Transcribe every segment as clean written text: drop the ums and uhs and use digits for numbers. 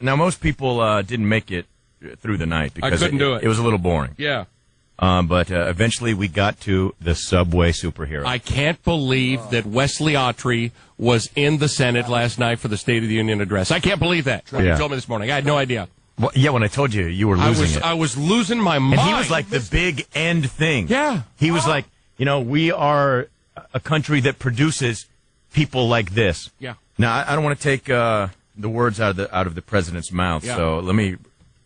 Now, most people didn't make it through the night because I couldn't do it. It was a little boring. Yeah. But eventually we got to the Subway Superhero. I can't believe that Wesley Autrey was in the Senate last night for the State of the Union address. I can't believe that. When you told me this morning. I had no idea. Well, yeah, when I told you, you were losing it. I was losing my mind. And he was like the big end thing. Yeah. He was like, we are a country that produces people like this. Yeah. Now, I don't want to take the words out of the president's mouth, so let me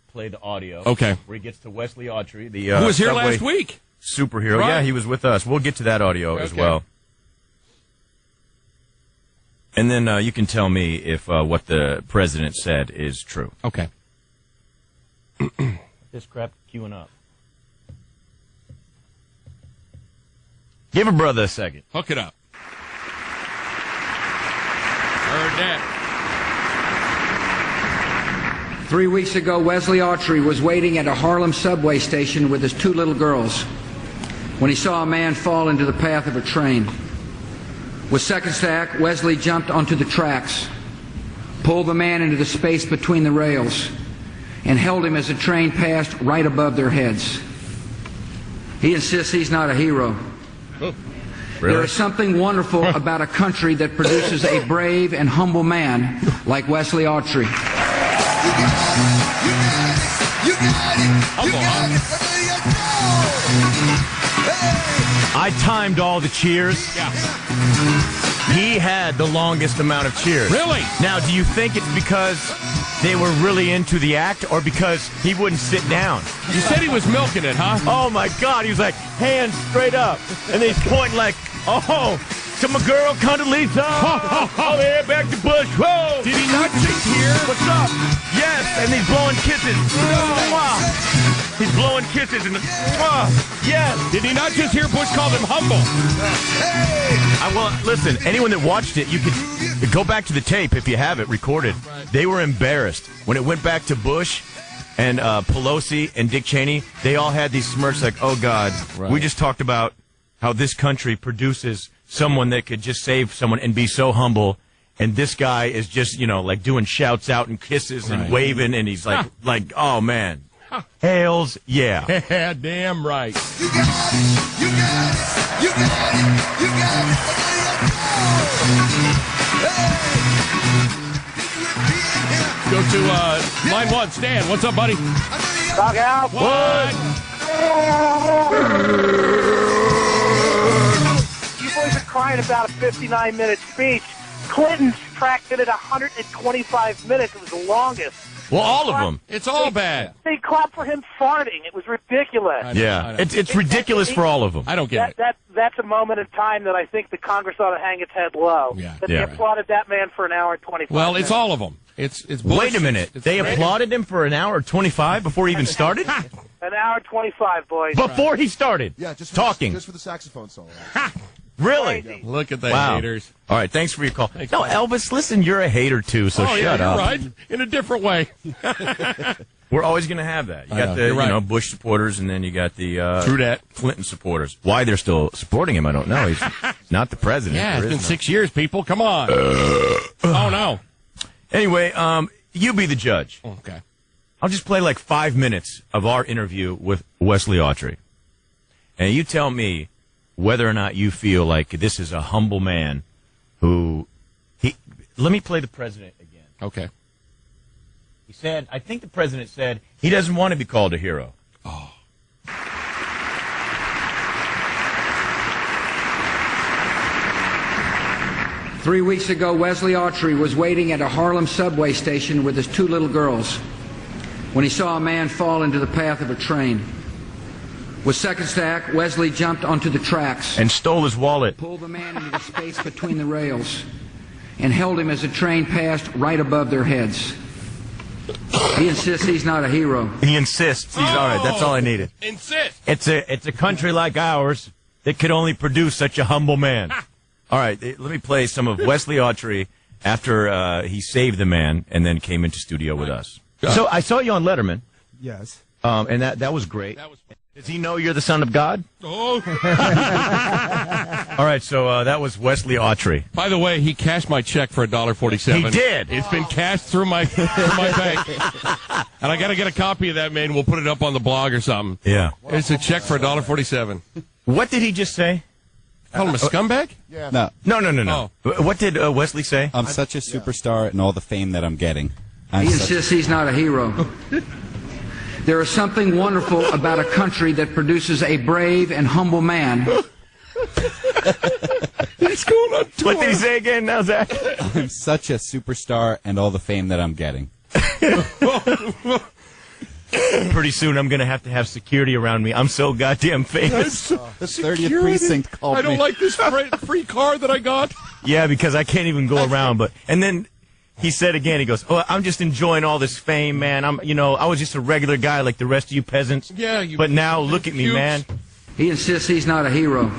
play the audio. Okay. Where he gets to Wesley Autrey, the who was here Subway last week. Superhero. Right. Yeah, he was with us. We'll get to that audio as well. And then you can tell me if what the president said is true. Okay. This crap queuing up. Give a brother a second. Hook it up. Heard that. 3 weeks ago, Wesley Autrey was waiting at a Harlem subway station with his 2 little girls when he saw a man fall into the path of a train. With seconds to act, Wesley jumped onto the tracks, pulled the man into the space between the rails, and held him as the train passed right above their heads. He insists he's not a hero. Really? There is something wonderful about a country that produces a brave and humble man like Wesley Autrey. I timed all the cheers. Yeah. He had the longest amount of cheers. Really? Now, do you think it's because they were really into the act or because he wouldn't sit down? You said he was milking it, huh? Oh, my God. He was like, hands straight up. And he's pointing like, oh, to my girl, Condoleezza. Oh, yeah, back to Bush. Whoa. Did he not just hear? What's up? Yes, and he's blowing kisses. He's blowing kisses. And yes. Did he not just hear Bush call him humble? Well, listen, anyone that watched it, you could go back to the tape if you have it recorded. Right. They were embarrassed. When it went back to Bush and Pelosi and Dick Cheney, they all had these smirks like, oh, God, we just talked about how this country produces someone that could just save someone and be so humble, and this guy is just, like doing shouts out and kisses and waving, and he's like, oh, man. Hails, yeah. Yeah, damn right. You got it, you got it, you got it, you got it. Go to line 1. Stan, what's up, buddy? Dog out. What? You boys are crying about a 59-minute speech. Clinton tracked it at 125 minutes. It was the longest. Well, all of them. It's all bad. They clapped for him farting. It was ridiculous. I know. It's ridiculous for all of them. I don't get it. That's a moment in time that I think the Congress ought to hang its head low. Yeah. That they applauded that man for an hour and 25 Well, minutes. it's all of them. It's Wait a minute. They applauded him for an hour 25 before he even started? An hour and 25, boys. Before he started? Yeah, just talking. Just for the saxophone solo. Really? Crazy. Look at the Wow. haters. All right, thanks for your call. Thanks, no, man. Elvis, listen, you're a hater too, so shut you're up. right. In a different way. We're always going to have that. You I got know. the You're right. Bush supporters, and then you got the True that. Clinton supporters. Why they're still supporting him, I don't know. He's not the president. Yeah, it's There been is 6 years, people. Come on. Oh, no. no. Anyway, you be the judge. Okay. I'll just play like 5 minutes of our interview with Wesley Autrey. And you tell me whether or not you feel like this is a humble man who... Let me play the president again. Okay. He said, I think the president said, he doesn't want to be called a hero. Oh. Three weeks ago, Wesley Autrey was waiting at a Harlem subway station with his 2 little girls when he saw a man fall into the path of a train. With seconds to act, Wesley jumped onto the tracks And stole his wallet. pulled the man into the space between the rails, and held him as the train passed right above their heads. He insists he's not a hero. He insists. He's all right. That's all I needed. Insist. It's a country like ours that could only produce such a humble man. All right, let me play some of Wesley Autrey after he saved the man and then came into studio with us. So I saw you on Letterman. Yes. And that was great. That was Does he know you're the son of God? Oh. All right, so that was Wesley Autrey. By the way, he cashed my check for $1.47. He did. It's been cashed through my bank. And I got to get a copy of that, man. We'll put it up on the blog or something. Yeah. It's a check for $1.47. What did he just say? Call him a scumbag? Yeah. No. What did Wesley say? I'm such a superstar and all the fame that I'm getting. He insists he's not a hero. There is something wonderful about a country that produces a brave and humble man. He's going on tour. What did he say again now, Zach? I'm such a superstar and all the fame that I'm getting. Pretty soon I'm going to have security around me. I'm so goddamn famous. The 30th precinct called me. I don't like this free car that I got. Yeah, because I can't even go around. And then he said again, he goes, "Oh, I'm just enjoying all this fame, man. I was just a regular guy like the rest of you peasants. Yeah, but now look at me, man." He insists he's not a hero.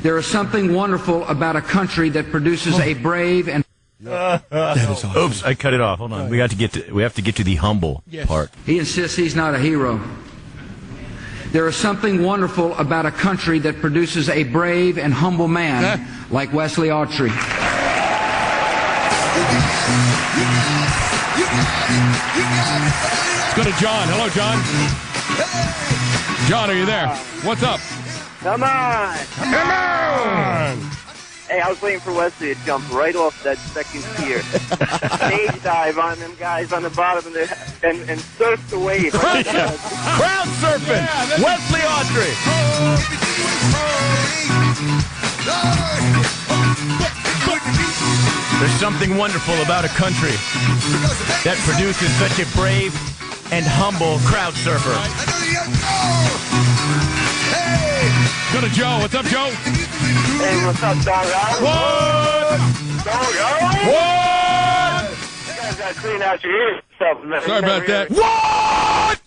There is something wonderful about a country that produces a brave and Oops, I cut it off. Hold on. We have to get to the humble part. He insists he's not a hero. There is something wonderful about a country that produces a brave and humble man like Wesley Autrey. Let's go to John. Hello, John. John, are you there? What's up? Come on. Come on. Hey, I was waiting for Wesley to jump right off that second tier. Stage dive on them guys on the bottom and surf the wave. Crowd surfing. Yeah, Wesley Autrey. There's something wonderful about a country that produces such a brave and humble crowd surfer. Go to Joe. What's up, Joe? Hey, what's up, dog? What? What? You guys got to clean out your ears. Sorry about that. What?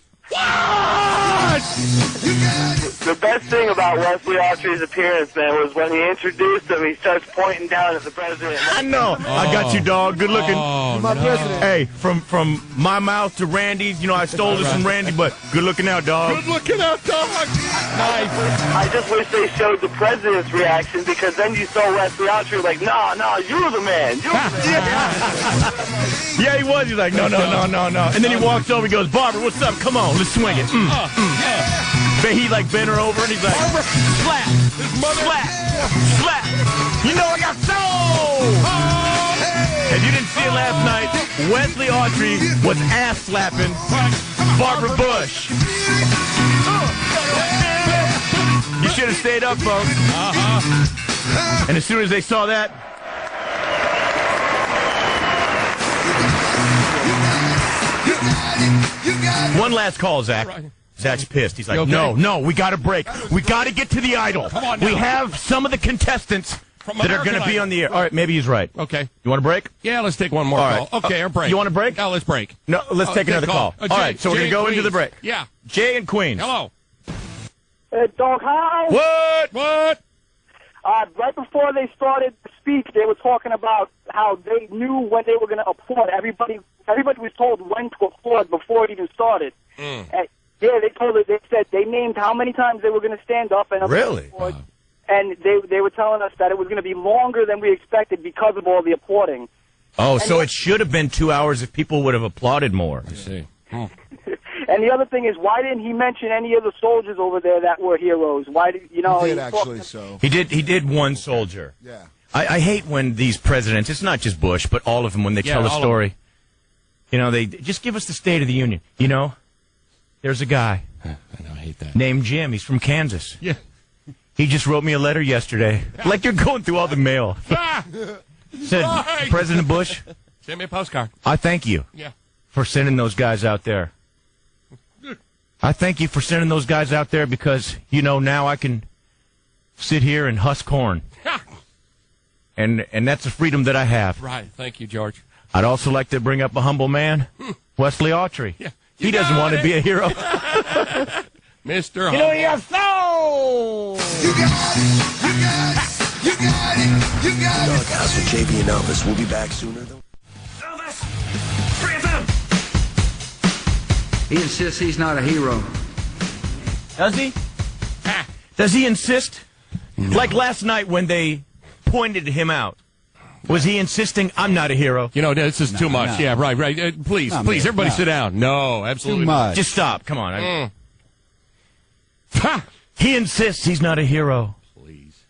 The best thing about Wesley Autrey's appearance, man, was when he introduced him, he starts pointing down at the president. I know. I got you, dog. Good looking. Oh, my president. Hey, from my mouth to Randy's, I stole this from Randy, but good looking out, dog. Good looking out, dog. Nice. I just wish they showed the president's reaction, because then you saw Wesley Autrey like, no, you're the man. You're the man. Yeah, he was. He's like, no. And then he walks over and goes, "Barbara, what's up? Come on, let's swing it." But he bent her over and he's like, "Barbara, slap, slap. You know I got soul." If you didn't see it last night, Wesley Autrey was ass slapping Barbara Bush. You should have stayed up, folks. And as soon as they saw that, one last call, Zach. Zach's pissed. He's like, okay? No, we got to break. We got to get to the idol. Come on now. We have some of the contestants that are going to be on the air. All right, maybe he's right. Okay. You want to break? Yeah, let's take one more All right. call. Okay, or break. You want to break? No, let's break. No, let's take another call. All right, so we're going to go into the break. Yeah. Jay and Queens. Hello. Dog, hi. What? Right before they started the speech, they were talking about how they knew when they were going to applaud. Everybody was told when to applaud before it even started. And, they said they named how many times they were going to stand up and Really? applaud. And they were telling us that it was going to be longer than we expected because of all the applauding. Oh, so it should have been 2 hours if people would have applauded more. I see. And the other thing is, why didn't he mention any of the soldiers over there that were heroes? Why did He did actually. So He did one soldier. yeah. I hate when these presidents, it's not just Bush, but all of them, when they tell a all of story, they just give us the State of the Union. There's a guy I know, I hate that. named Jim. He's from Kansas. Yeah. He just wrote me a letter yesterday. Like you're going through all the mail. Said, Right. President Bush, Send me a postcard. I thank you Yeah. for sending those guys out there. I thank you for sending those guys out there because, now I can sit here and husk corn. And that's a freedom that I have. Right. Thank you, George. I'd also like to bring up a humble man, Wesley Autrey. Yeah. He doesn't want to be a hero. Mr. He has soul! You got it. Doghouse with JV and Elvis. We'll be back sooner, though. Elvis, bring it up. He insists he's not a hero. Does he? Does he insist? No. Like last night when they pointed him out. Was he insisting, I'm not a hero? You know, this is too much. No. Yeah, right. Please, everybody sit down. No, absolutely too much. Just stop. Come on. He insists he's not a hero. Please.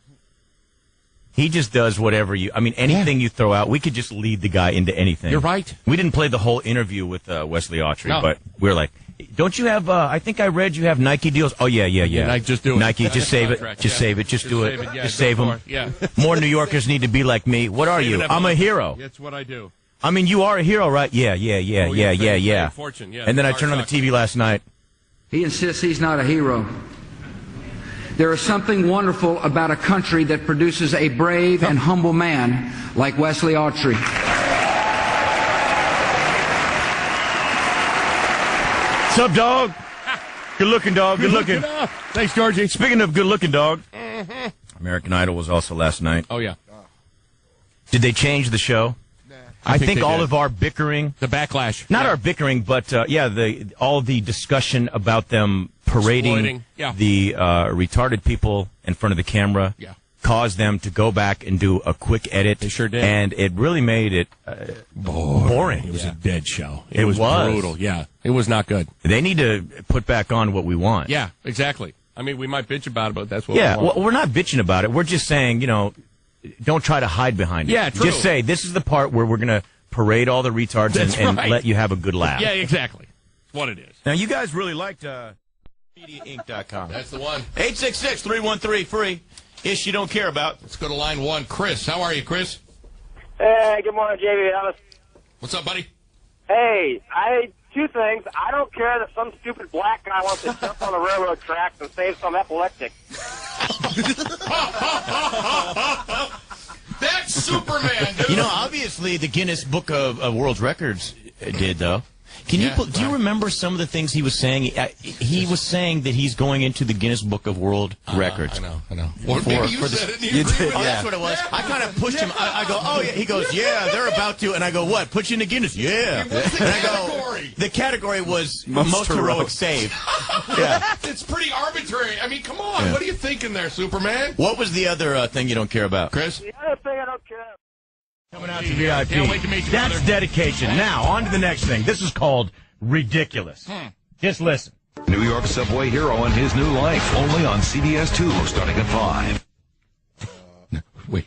He just does whatever anything you throw out. We could just lead the guy into anything. You're right. We didn't play the whole interview with Wesley Autrey, No. but we're like, don't you have, I think I read you have Nike deals. Oh, yeah. Nike, just do it. Nike, just save it. Just save it. Just do it. Just save them. Yeah. More New Yorkers need to be like me. What are you? I'm a hero. That's what I do. I mean, you are a hero, right? Yeah. Fortune, yeah. And then I turned on the TV last night. He insists he's not a hero. There is something wonderful about a country that produces a brave and humble man like Wesley Autrey. What's up, dog? Good looking, dog. Good looking. Thanks, Georgie. Speaking of good looking, dog. American Idol was also last night. Oh, yeah. Did they change the show? I think all of our bickering, the backlash, not our bickering, but all the discussion about them parading the retarded people in front of the camera caused them to go back and do a quick edit. They sure did, and it really made it boring. It was a dead show. It was brutal. Yeah, it was not good. They need to put back on what we want. Yeah, exactly. I mean, we might bitch about it, but that's what we want. Well, we're not bitching about it. We're just saying, don't try to hide behind it. Yeah, true. Just say, this is the part where we're going to parade all the retards and let you have a good laugh. Yeah, exactly. That's what it is. Now, you guys really liked MediaInc.com. That's the one. 866-313-FREE. Ish you don't care about. Let's go to line one. Chris, how are you, Chris? Hey, good morning, JV Elvis. What's up, buddy? Hey, two things. I don't care that some stupid black guy wants to jump on the railroad tracks and save some epileptic. That's Superman, dude. Obviously the Guinness Book of World Records did, though. Do you remember some of the things he was saying? He was saying that he's going into the Guinness Book of World Records. I know. Well, maybe you said it. You did. That's what it was. I kind of pushed him. I go, oh, yeah. He goes, yeah, they're about to. And I go, what? Put you in the Guinness? Yeah. And I go, the category was most heroic save. Yeah. It's pretty arbitrary. I mean, come on. Yeah. What are you thinking there, Superman? What was the other thing you don't care about, Chris? The other thing I don't care about. Coming out to VIP. Can't wait to meet you, That's brother. dedication. Now, on to the next thing. This is called ridiculous. Just listen. New York subway hero and his new life, only on CBS 2, starting at 5. Wait.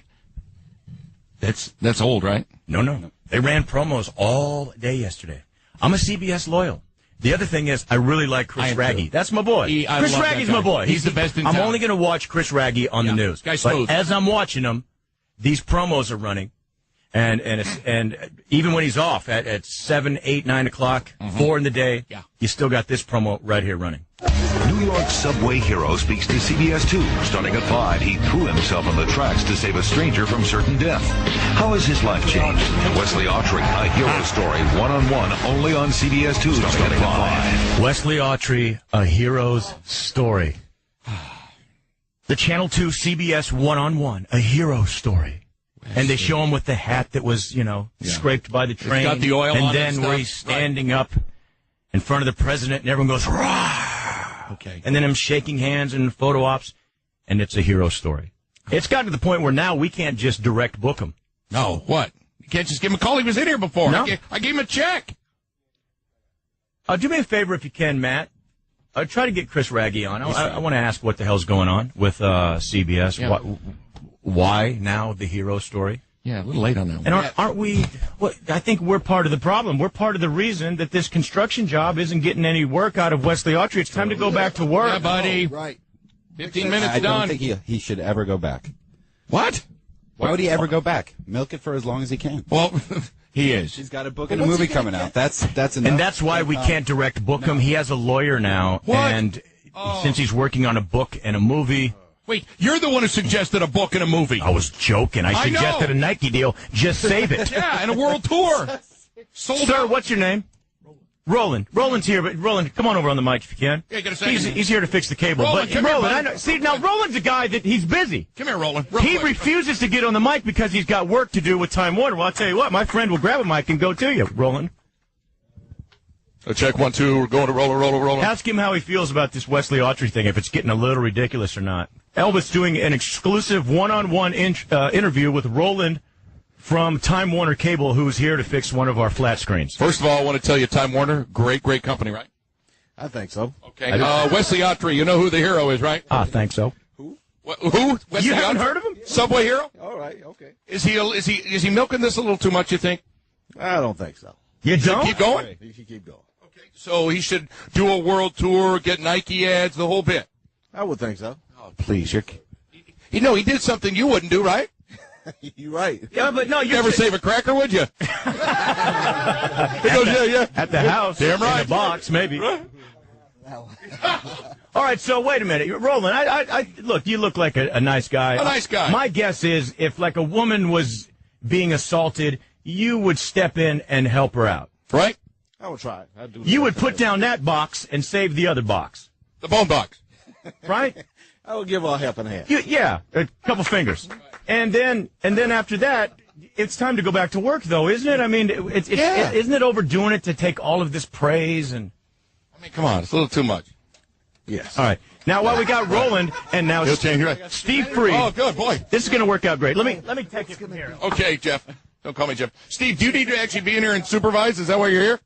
That's old, right? No. They ran promos all day yesterday. I'm a CBS loyal. The other thing is, I really like Chris Wragge. That's my boy. Chris Wragge's my boy. He's the best in town. I'm only going to watch Chris Wragge on the news. Guy's smooth. But as I'm watching him, these promos are running. And even when he's off at 7, 8, 9 o'clock, 4 in the day, you still got this promo right here running. New York subway hero speaks to CBS 2, starting at 5. He threw himself on the tracks to save a stranger from certain death. How has his life changed? Wesley Autrey, a hero story, one-on-one, only on CBS 2, starting at 5. Wesley Autrey, a hero's story. The Channel 2 CBS one-on-one, a hero story. And they show him with the hat that was, scraped by the train. It's got the oil on it and then and where he's standing up in front of the president, and everyone goes, rah! Okay. And then him shaking hands and photo ops, and it's a hero story. It's gotten to the point where now we can't just direct book him. No, what? You can't just give him a call. He was in here before. No. I gave him a check. Do me a favor if you can, Matt. Try to get Chris Wragge on. I want to ask what the hell's going on with CBS. Yeah. Why now the hero story? Yeah, a little late on that one. And aren't we? I think we're part of the problem. We're part of the reason that this construction job isn't getting any work out of Wesley Autrey. It's time to go back to work. Yeah, buddy. Right. 15 minutes I done. don't think he should ever go back. What? Why would he ever go back? Milk it for as long as he can. Well, he is. He's got a book and a movie coming out. That's enough. And that's why we can't direct book him. He has a lawyer now, and since he's working on a book and a movie. Wait, you're the one who suggested a book and a movie. I was joking. I suggested a Nike deal. Just save it. Yeah, and a world tour. Sir, what's your name? Roland. Roland's here, but Roland, come on over on the mic if you can. Yeah, get a second. He's here to fix the cable. Roland, come here, I know. See, now Roland's a guy that he's busy. Come here, Roland. He refuses to get on the mic because he's got work to do with Time Warner. Well, I'll tell you what, my friend will grab a mic and go to you, Roland. Check 1, 2. We're going to roller. Ask him how he feels about this Wesley Autrey thing, if it's getting a little ridiculous or not. Elvis doing an exclusive one-on-one interview with Roland from Time Warner Cable, who's here to fix one of our flat screens. First of all, I want to tell you, Time Warner, great company, right? I think so. Okay. Wesley Autrey, you know who the hero is, right? I think so. Who? Wesley You haven't Autrey? heard of him? Subway hero? All right, okay. Is he milking this a little too much, you think? I don't think so. You don't? Keep going? He should keep going. Okay. So he should do a world tour, get Nike ads, the whole bit. I would think so. Oh, please. He did something you wouldn't do, right? You're right. Yeah, but no, You never save a cracker, would you? He goes, yeah. At the house. Damn right. In a box, maybe. All right, so wait a minute. Roland, I look, you look like a nice guy. A nice guy. My guess is if, like, a woman was being assaulted, you would step in and help her out. Right? I would try. I'd do You would put down that box and save the other box. The bone box. Right? I would give her a helping hand. Yeah, a couple fingers. And then after that, it's time to go back to work, though, isn't it? I mean, isn't it overdoing it to take all of this praise and... I mean, come on, it's a little too much. Yes. All right. Now, while we got Roland, and now He'll change, right? Steve Freed. Oh, good, boy. This is going to work out great. Let me take you from here. Okay, Jeff. Don't call me Jeff. Steve, do you need to actually be in here and supervise? Is that why you're here?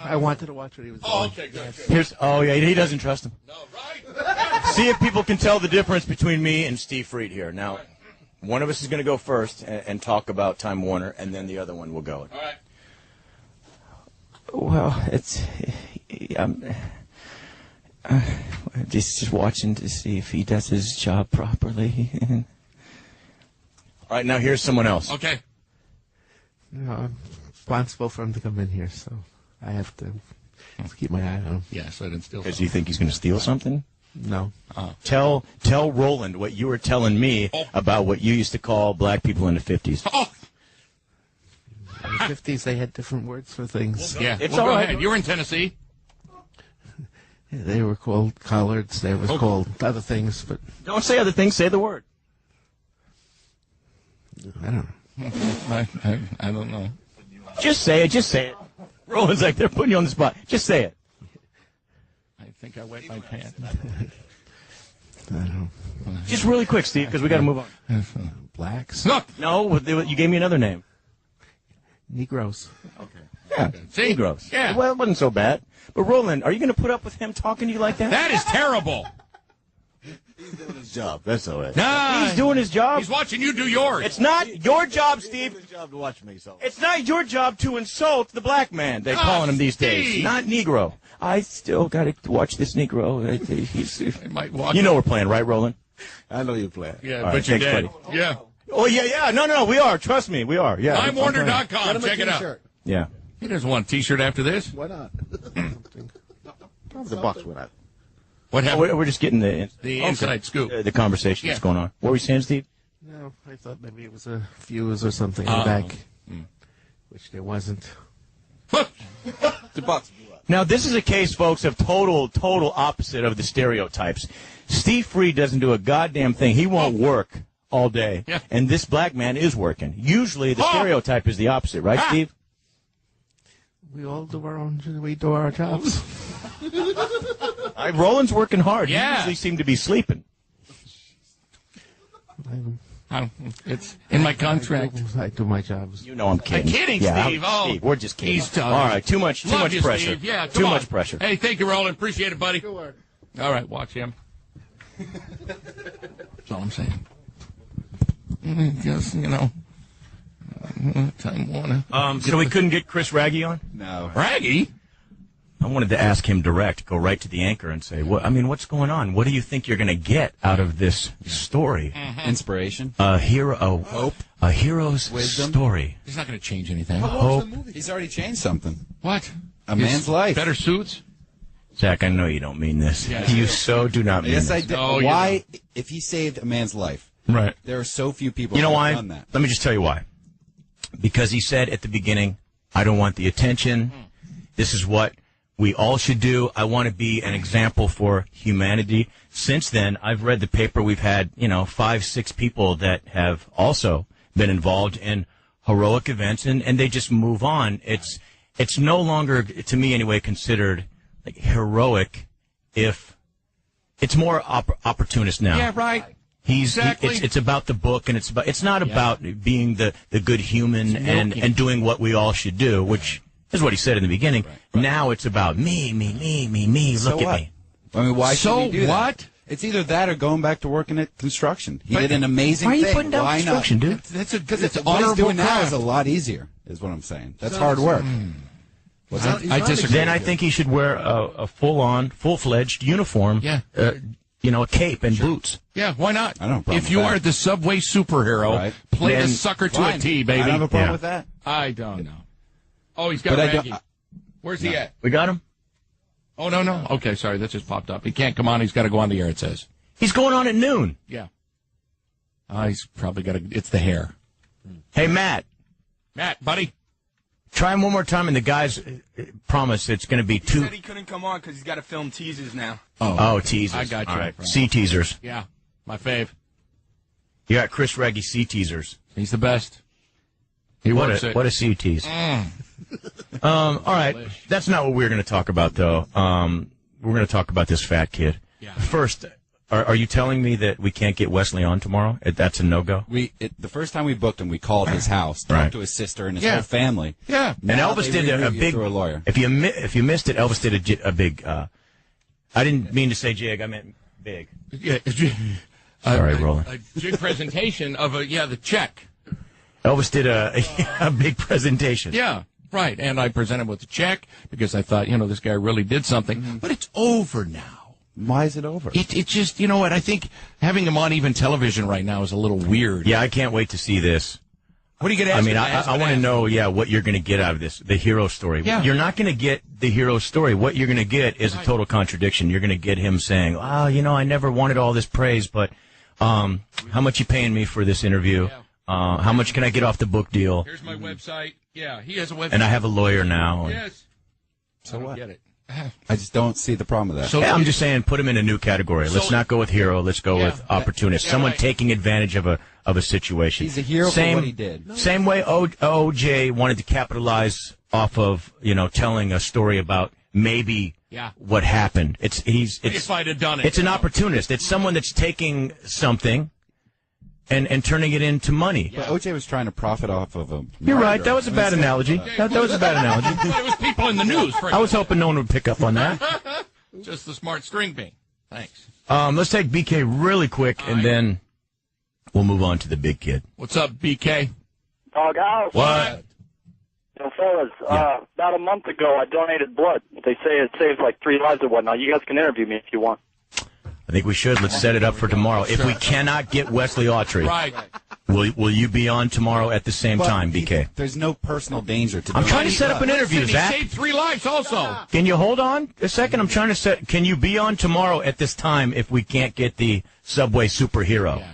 I wanted to watch what he was doing. Oh, okay, good. Yeah, he doesn't trust him. No, right? See if people can tell the difference between me and Steve Freed here. Now, one of us is going to go first and talk about Time Warner, and then the other one will go. All right. Well, it's just watching to see if he does his job properly. All right, now here's someone else. Okay. No, I'm responsible for him to come in here, so I have to keep my eye on him. Yeah, so I didn't steal. Because you think he's going to steal something? No. Tell Roland what you were telling me about what you used to call black people in the 50s. Oh. In the 50s, they had different words for things. Yeah, It's well, all go right. ahead. You were in Tennessee. They were called collards. They were called other things, but Don't say other things. Say the word. I don't know. I don't know. Just say it. Just say it. Roland's like, they're putting you on the spot. Just say it. I think I wet my pants. I don't know. Just really quick, Steve, because we got to move on. Blacks? No, you gave me another name. Negroes. Yeah, See? Negroes. Yeah. Well, it wasn't so bad. But Roland, are you going to put up with him talking to you like that? That is terrible. He's doing his job. That's all right. Nah, He's doing his job. He's watching you do yours. It's not your job, Steve. It's his job to watch me, so. It's not your job to insult the black man, they're calling him these days. Steve. Not Negro. I still got to watch this Negro. I might walk. You know we're playing, right, Roland? I know you're playing. Yeah, All but right, you're thanks, dead. buddy. Yeah. Oh, yeah. No, we are. Trust me, we are. Yeah. TimeWarner.com. Check it out. Yeah. He doesn't want a T-shirt after this. Why not? The box went out. What Oh, happened? we're just getting the inside scoop. The conversation that's going on. What were you saying, Steve? No, I thought maybe it was a fuse or something in the back, which there wasn't. The box blew up. Now, this is a case, folks, of total opposite of the stereotypes. Steve Freed doesn't do a goddamn thing. He won't work all day. Yeah. And this black man is working. Usually the stereotype is the opposite, right, Steve? We all do our jobs. Roland's working hard. Yeah. You usually seem to be sleeping. It's in my contract. I do my jobs. You know I'm kidding. I'm kidding, yeah, Steve. Steve, we're just kidding. He's tough. All right, too much Love you, pressure. Steve. Yeah, too come much on. pressure. Hey, thank you, Roland. Appreciate it, buddy. Good work. All right, watch him. That's all I'm saying. Just, Time Warner. So we couldn't get Chris Wragge on? No. Wragge? I wanted to ask him direct, go right to the anchor and say, what's going on? What do you think you're going to get out of this story? Inspiration. A hero's Wisdom. story. He's not going to change anything. Hope. He's already changed something. What? A man's life. Better suits? Zach, I know you don't mean this. Yeah. You so do not mean Yes, this. I did. No, you Why? If he saved a man's life, Right. there are so few people You know who why? have done that. Let me just tell you why. Because he said at the beginning, I don't want the attention. This is what we all should do. I want to be an example for humanity. Since then, I've read the paper. We've had, 5, 6 people that have also been involved in heroic events, and they just move on. it's no longer, to me anyway, considered like heroic. If it's more opportunist now. Yeah, right. Exactly. It's about the book, and it's not about being the good human and doing what we all should do, which is what he said in the beginning. Right. Now it's about me. Look at me. I mean, why should he do what? That? It's either that or going back to working at construction. He did an amazing thing. Why are you putting down construction, dude? Because what he's doing now is a lot easier, is what I'm saying. That's hard work. I disagree. Then I think he should wear a full-fledged uniform. Yeah. A cape and boots. Yeah, why not? I don't have a problem if you with are that. the Subway superhero, Right. play Then the sucker to a T, baby. I don't have a problem with that. I don't know. Oh, he's got Wragge. Where's he at? We got him? Oh, no. Okay, sorry, that just popped up. He can't come on. He's got to go on the air, it says. He's going on at noon. Yeah. He's probably got to. It's the hair. Hey, Matt. Matt, buddy. Try him one more time, and the guys promise it's going to be two. He said he couldn't come on because he's got to film teasers now. Oh, teasers. I got you. All right. Sea teasers. Yeah, my fave. You got Chris Wragge sea teasers. He's the best. He works it. What a sea tease. All right. That's not what we're going to talk about, though. We're going to talk about this fat kid. Yeah. First, are you telling me that we can't get Wesley on tomorrow? That's a no-go? The first time we booked him, we called his house, talked to his sister and his whole family. Yeah. And Elvis did a big. Through a lawyer. If you missed it, Elvis did a big. I didn't mean to say jig. I meant big. Yeah. Sorry, Roland. A jig presentation of the check. Elvis did a big presentation. Yeah, right. And I presented with the check because I thought, this guy really did something. But it's over now. Why is it over? It just, you know what? I think having him on even television right now is a little weird. Yeah, I can't wait to see this. What are you going to ask? I mean, I want to know, what you're going to get out of this, the hero story. Yeah. You're not going to get the hero story. What you're going to get is a total contradiction. You're going to get him saying, I never wanted all this praise, but how much you paying me for this interview? How much can I get off the book deal? Here's my website. Yeah, he has a website. And I have a lawyer now. Yes. So what? Get it. I just don't see the problem with that. So I'm just saying, put him in a new category. Let's not go with hero. Let's go with opportunist. Someone taking advantage of a situation. He's a hero for what he did. Same way OJ wanted to capitalize off of telling a story about maybe what happened. If I'd have done it. It's an opportunist. It's someone that's taking something and turning it into money. But OJ was trying to profit off of him. You're right. That was a bad analogy. That was a bad analogy. It was people in the news. I was hoping no one would pick up on that. Just the smart string bean. Thanks. Let's take BK really quick, and then we'll move on to the big kid. What's up, BK? Doghouse. What? Fellas, about a month ago, I donated blood. They say it saves like 3 lives or whatnot. You guys can interview me if you want. I think we should. Let's set it up for tomorrow. If we cannot get Wesley Autrey, will you be on tomorrow at the same time, BK? There's no personal danger to. I'm trying to set up an interview, Zach. He saved 3 lives also. Can you hold on a second? I'm trying to set. Can you be on tomorrow at this time if we can't get the Subway superhero? Yeah.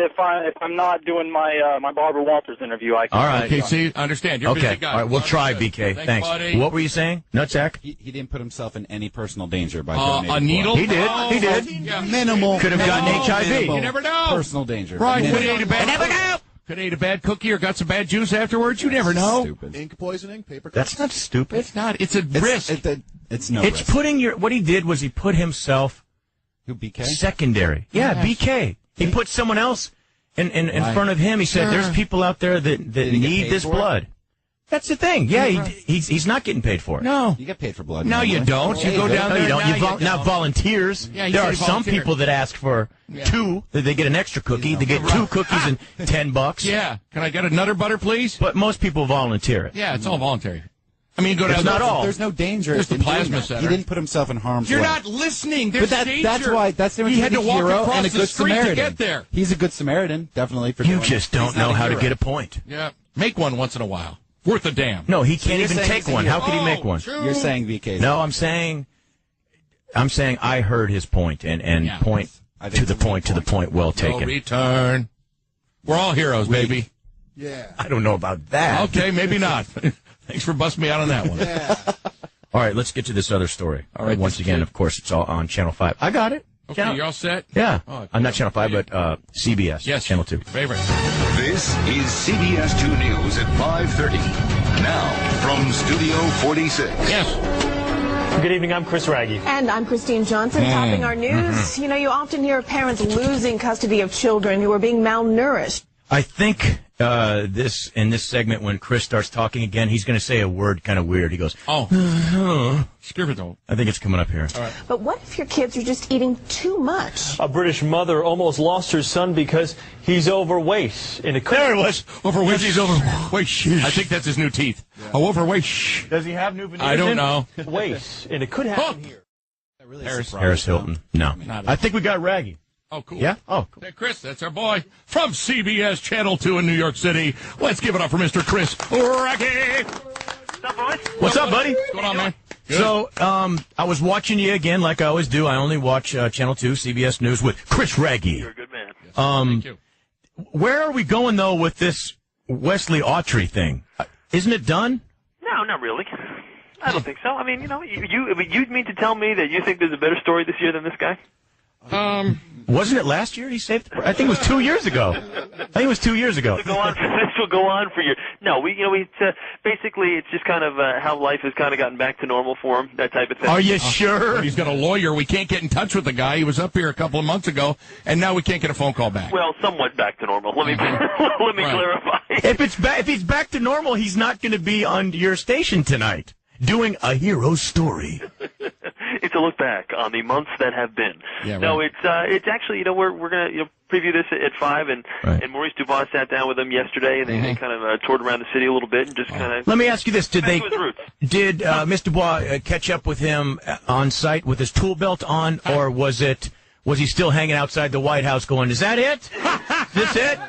If I'm not doing my my Barbara Walters interview, I can. All right. Okay, see, I understand. You're a busy guy. All right, we'll try, BK. Thanks. Buddy. What were you saying? Nutsack? He didn't put himself in any personal danger by donating a needle? He did. He did. Yeah. Minimal. Could have gotten HIV. You never know. Personal danger. Right. Minimal. Could have ate a bad. Could have ate a bad cookie or got some bad juice afterwards. You never know. Stupid. Ink poisoning, paper cuts. That's not stupid. It's not. It's a risk. It's no It's risk. putting your. What he did was he put himself Who, BK? secondary. Yeah, BK. He put someone else in front of him. He said, "There's people out there that need this blood." That's the thing. Yeah, he's not getting paid for it. No. You get paid for blood. No, you don't. You go down there. You don't. You Not volunteers. Yeah, there are say some volunteer. people that ask for 2. They get an extra cookie. They get 2 cookies and $10. Yeah. Can I get a Nutter Butter, please? But most people volunteer it. Yeah, it's all voluntary. I mean, go down It's there. not all. There's no danger. There's the in doing plasma that. center. He didn't put himself in harm's way. You're not listening. There's But danger. that's why. That's the difference He had to between a walk hero across and a the good street Samaritan. to get there. He's a good Samaritan, definitely. For You doing just it. don't He's not know how to hero. get a point. Yeah. Make one once in a while. Worth a damn. No, he can't you're even saying take he's a one. hero. How could he make one? You're saying VK. No, I'm saying I heard his point and Yeah. point I think to the it's a point good to the point. Well No taken. return. We're all heroes, baby. Yeah. I don't know about that. Okay, maybe not. Thanks for busting me out on that one. All right, let's get to this other story. All right, Once this again, kid. of course, it's all on Channel 5. I got it. Okay, you're all set? Yeah. Oh, I'm not Channel 5, but CBS. Yes. Channel 2. Favorite. This is CBS 2 News at 5:30. Now, from Studio 46. Yes. Good evening, I'm Chris Wragge. And I'm Christine Johnson, topping our news. You know, you often hear of parents losing custody of children who are being malnourished. I think in this segment, when Chris starts talking again, he's going to say a word kind of weird. He goes, Skirbital. I think it's coming up here. All right. But what if your kids are just eating too much? A British mother almost lost her son because he's overweight. There it was. Overweight. He's overweight. I think that's his new teeth. Yeah. Oh, overweight. Does he have new veneers? I don't know. Weight. And it could happen here. Harris Hilton. No. I think we got Wragge. Oh, cool. Yeah? Oh, cool. Hey, Chris, that's our boy from CBS Channel 2 in New York City. Let's give it up for Mr. Chris Wragge. What's up, boys? What's up, buddy? What's going on, man? Good. So, I was watching you again like I always do. I only watch Channel 2, CBS News with Chris Wragge. You're a good man. Yes, thank you. Where are we going, though, with this Wesley Autrey thing? Isn't it done? No, not really. I don't think so. I mean, you mean to tell me that you think there's a better story this year than this guy? Wasn't it last year he saved? I think it was 2 years ago. This will go on for years. No, basically it's just kind of how life has kind of gotten back to normal for him, that type of thing. Are you sure? He's got a lawyer. We can't get in touch with the guy. He was up here a couple of months ago, and now we can't get a phone call back. Well, somewhat back to normal. Let me clarify. If he's back to normal, he's not going to be on your station tonight doing a hero story. It's a look back on the months that have been. Yeah, right. No, it's actually, we're gonna preview this at 5, and Maurice Dubois sat down with them yesterday, and they kind of toured around the city a little bit and just kind of. Let me ask you this: Did Mr. Dubois catch up with him on site with his tool belt on, or was he still hanging outside the White House going, "Is that it? Is this it?"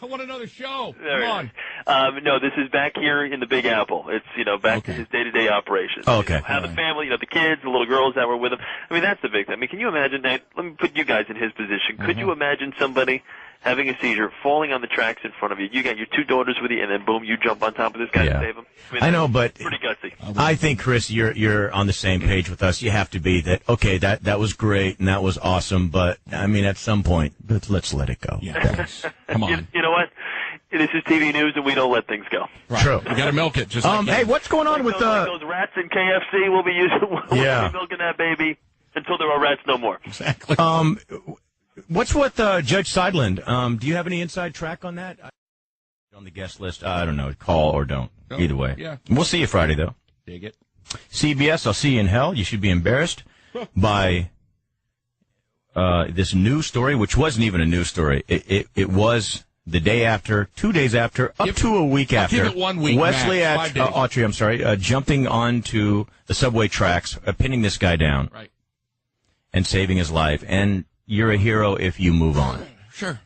I want another show. There Come on. No, this is back here in the Big Apple. It's, back to his day-to-day operations. Okay. How the family, the kids, the little girls that were with him. I mean, that's the big thing. I mean, can you imagine that? Let me put you guys in his position. Could you imagine somebody having a seizure, falling on the tracks in front of you? You got your 2 daughters with you, and then boom, you jump on top of this guy to save him. I know, but pretty gutsy. I think, Chris, you're on the same page with us. You have to be that. Okay, that was great and that was awesome, but I mean, at some point, let's let it go. Yeah, come on. You know what? This is TV news, and we don't let things go. Right. True. You got to milk it. Just hey, what's going on with those rats in KFC? We'll be milking that baby until there are rats no more. Exactly. What's with Judge Seidland? Do you have any inside track on that? On the guest list, I don't know. Call or don't. Either way. Yeah. We'll see you Friday, though. Dig it. CBS, I'll see you in hell. You should be embarrassed by this news story, which wasn't even a news story. It was the day after, 2 days after, up to a week after. Give it 1 week. Wesley Autrey, jumping onto the subway tracks, pinning this guy down, and saving his life. And you're a hero if you move on. Sure.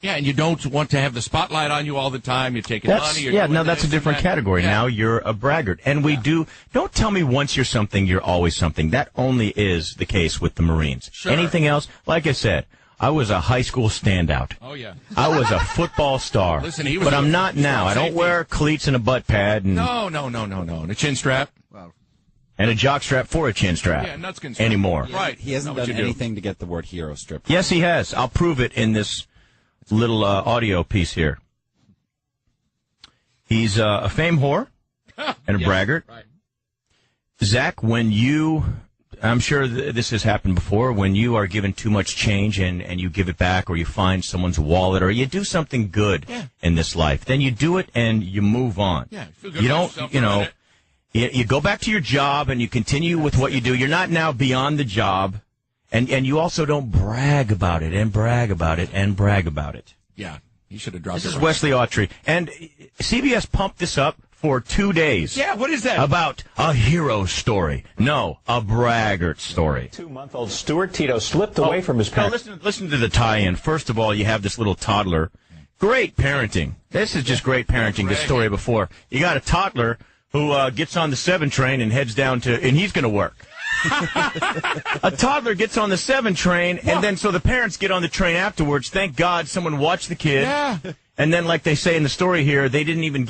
Yeah, and you don't want to have the spotlight on you all the time. You're taking money. That's a different category. Yeah. Now you're a braggart. And don't tell me once you're something, you're always something. That only is the case with the Marines. Sure. Anything else, like I said, I was a high school standout. Oh, yeah. I was a football star. Listen, he was but I'm not now. I don't wear cleats and a butt pad. And No. And a chin strap. Wow. And a jock strap for a chin strap. Yeah, nutskin strap. Anymore. Right. He hasn't done anything to get the word hero stripped. Yes, he has. I'll prove it in this little audio piece here. He's a fame whore and a braggart. Right. Zach, I'm sure this has happened before, when you are given too much change and you give it back, or you find someone's wallet, or you do something good in this life, then you do it and you move on. Yeah, feel good you about don't, yourself you go back to your job and you continue with what you do. You're not now beyond the job, and you also don't brag about it and brag about it and brag about it. Yeah, he should have dropped it. This is Wesley Autrey, and CBS pumped this up for 2 days. Yeah, what is that? About a hero story. No, a braggart story. 2-month-old Stuart Tito slipped away from his parents. Listen to the tie-in. First of all, you have this little toddler. Great parenting. This is just great parenting, this story before. You got a toddler who gets on the 7 train and heads down and he's going to work. A toddler gets on the 7 train, and then so the parents get on the train afterwards. Thank God someone watched the kid. Yeah. And then, like they say in the story here, they didn't even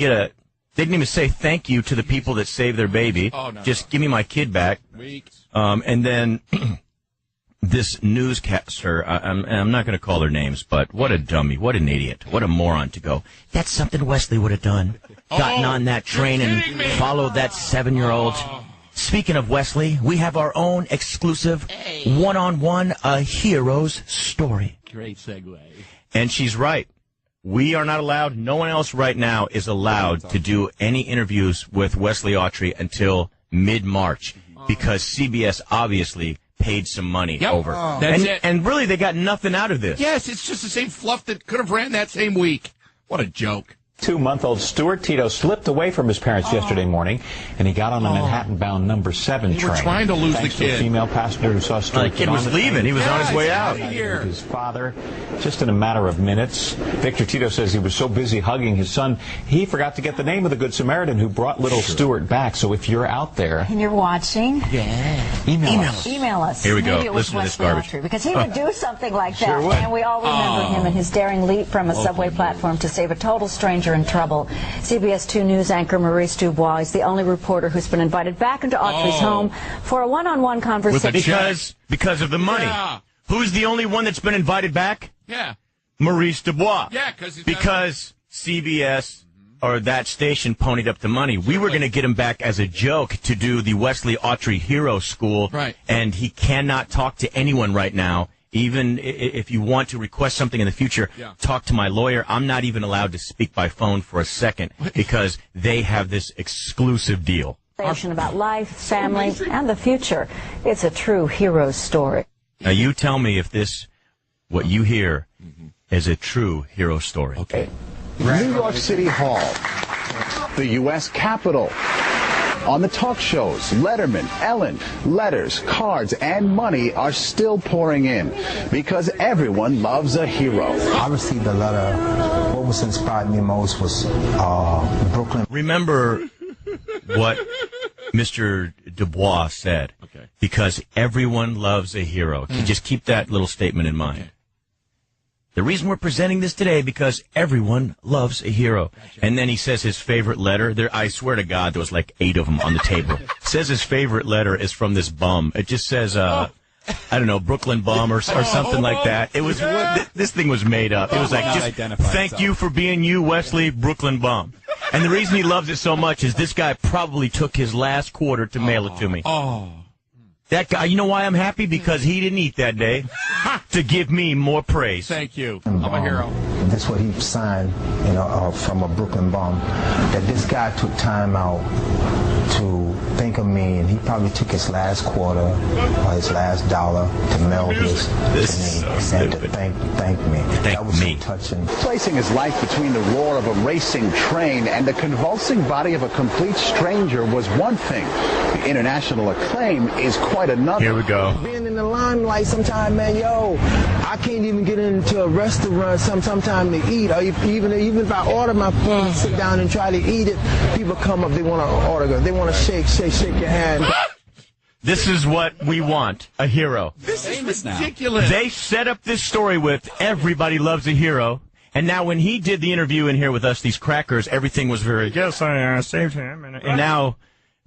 say thank you to the people that saved their baby. Oh, no. Just give me my kid back. Weak. And then this newscaster, I'm not going to call their names, but what a dummy, what an idiot, what a moron to go, that's something Wesley would have done. Gotten on that train and followed that 7-year-old. Speaking of Wesley, we have our own exclusive one-on-one A Hero's Story. Great segue. And she's right. We are not allowed, no one else right now is allowed to do any interviews with Wesley Autrey until mid-March because CBS obviously paid some money over. That's it. And really, they got nothing out of this. Yes, it's just the same fluff that could have ran that same week. What a joke. 2-month-old Stuart Tito slipped away from his parents yesterday morning, and he got on a Manhattan-bound number 7 train. They were trying to lose Thanks the kid. To a female passenger who saw Stuart. The kid was leaving. He was on his way out. With his father, just in a matter of minutes. Victor Tito says he was so busy hugging his son, he forgot to get the name of the Good Samaritan who brought little Stuart back. So if you're out there and you're watching, email us. Email us. Here we go. Maybe it was Listen to this Wesley garbage. Autrey, because he would do something like that. Sure would. And we all remember him and his daring leap from a subway platform to save a total stranger in trouble. CBS 2 News anchor Maurice Dubois is the only reporter who's been invited back into Autrey's home for a one-on-one conversation. Because of the money. Yeah. Who's the only one that's been invited back? Yeah. Maurice Dubois. Yeah, because CBS or that station ponied up the money. We were going to get him back as a joke to do the Wesley Autrey Hero School. Right. And he cannot talk to anyone right now. Even if you want to request something in the future, talk to my lawyer. I'm not even allowed to speak by phone for a second because they have this exclusive deal. About life, family, and the future. It's a true hero's story. Now you tell me if what you hear, is a true hero story. Okay. New York City Hall, the U.S. Capitol. On the talk shows, Letterman, Ellen, letters, cards, and money are still pouring in because everyone loves a hero. I received a letter. What was inspired me most was Brooklyn. Remember what Mr. Dubois said. Okay. Because everyone loves a hero. Just keep that little statement in mind. Okay. The reason we're presenting this today because everyone loves a hero. Gotcha. And then he says his favorite letter. I swear to God, there was like 8 of them on the table. Says his favorite letter is from this bum. It just says, I don't know, Brooklyn bum or something like that. It was this thing was made up. It was like, just thank you for being you, Wesley, Brooklyn bum. And the reason he loves it so much is this guy probably took his last quarter to mail it to me. That guy, you know why I'm happy? Because he didn't eat that day to give me more praise. Thank you. I'm a hero. That's what he signed, from a Brooklyn bum. That this guy took time out to think of me, and he probably took his last quarter or his last dollar to mail this to me and to thank me. That was so touching. Placing his life between the roar of a racing train and the convulsing body of a complete stranger was one thing. The international acclaim is quite another. Here we go. Being in the limelight sometime, man, I can't even get into a restaurant sometime to eat. Or even if I order my food, sit down and try to eat it, people come up, they want to autograph, they want to shake your hand. This is what we want, a hero. This is ridiculous. They set up this story with everybody loves a hero. And now when he did the interview in here with us, these crackers, everything was very, yes, I saved him. And now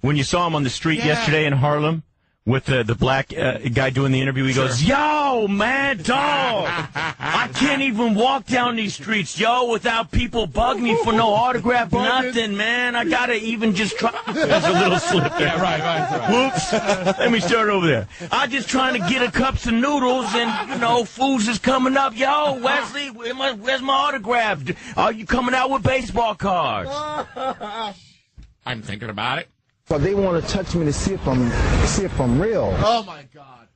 when you saw him on the street yesterday in Harlem with the black guy doing the interview, he goes, yo, man, dog, I can't even walk down these streets, without people bug me for no autograph, nothing, man. I got to even just try. There's a little slip there. Yeah, right. Whoops. Let me start over there. I'm just trying to get a cups of noodles and, foods is coming up. Yo, Wesley, where's my autograph? Are you coming out with baseball cards? I'm thinking about it. But they want to touch me to see if I'm real. Oh, my God.